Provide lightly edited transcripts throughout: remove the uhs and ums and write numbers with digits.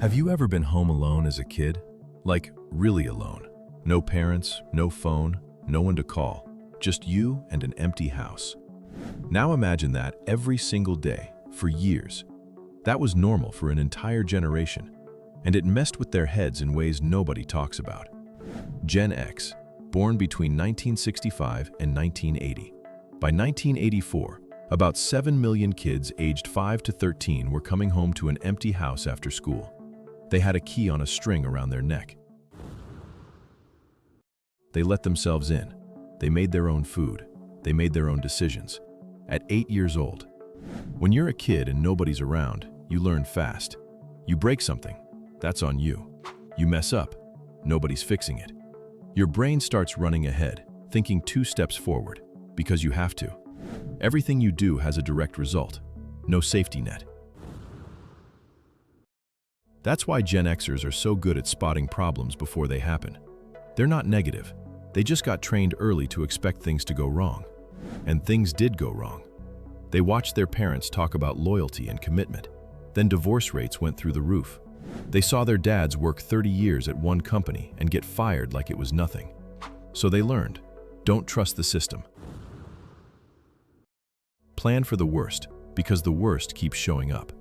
Have you ever been home alone as a kid? Like, really alone. No parents, no phone, no one to call. Just you and an empty house. Now imagine that every single day, for years. That was normal for an entire generation, and it messed with their heads in ways nobody talks about. Gen X, born between 1965 and 1980. By 1984, about 7 million kids aged 5 to 13 were coming home to an empty house after school. They had a key on a string around their neck. They let themselves in. They made their own food. They made their own decisions. At 8 years old. When you're a kid and nobody's around, you learn fast. You break something, that's on you. You mess up, nobody's fixing it. Your brain starts running ahead, thinking 2 steps forward, because you have to. Everything you do has a direct result. No safety net. That's why Gen Xers are so good at spotting problems before they happen. They're not negative. They just got trained early to expect things to go wrong. And things did go wrong. They watched their parents talk about loyalty and commitment. Then divorce rates went through the roof. They saw their dads work 30 years at one company and get fired like it was nothing. So they learned, don't trust the system. Plan for the worst, because the worst keeps showing up.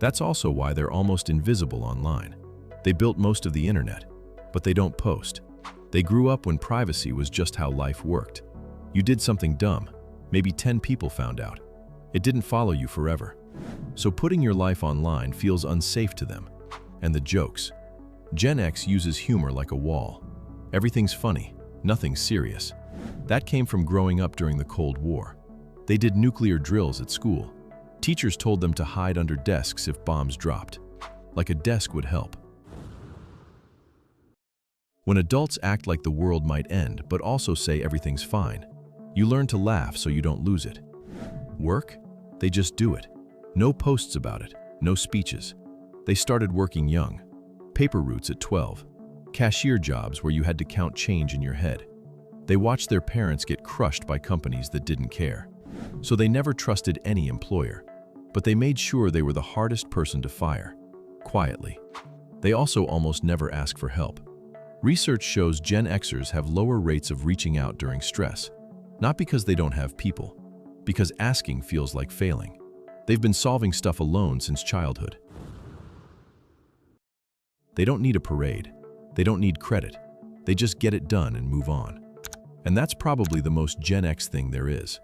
That's also why they're almost invisible online. They built most of the internet, but they don't post. They grew up when privacy was just how life worked. You did something dumb, maybe 10 people found out. It didn't follow you forever. So putting your life online feels unsafe to them. And the jokes. Gen X uses humor like a wall. Everything's funny, nothing's serious. That came from growing up during the Cold War. They did nuclear drills at school. Teachers told them to hide under desks if bombs dropped. Like a desk would help. When adults act like the world might end but also say everything's fine, you learn to laugh so you don't lose it. Work? They just do it. No posts about it, no speeches. They started working young. Paper routes at 12. Cashier jobs where you had to count change in your head. They watched their parents get crushed by companies that didn't care. So they never trusted any employer. But they made sure they were the hardest person to fire. Quietly. They also almost never ask for help. Research shows Gen Xers have lower rates of reaching out during stress. Not because they don't have people. Because asking feels like failing. They've been solving stuff alone since childhood. They don't need a parade. They don't need credit. They just get it done and move on. And that's probably the most Gen X thing there is.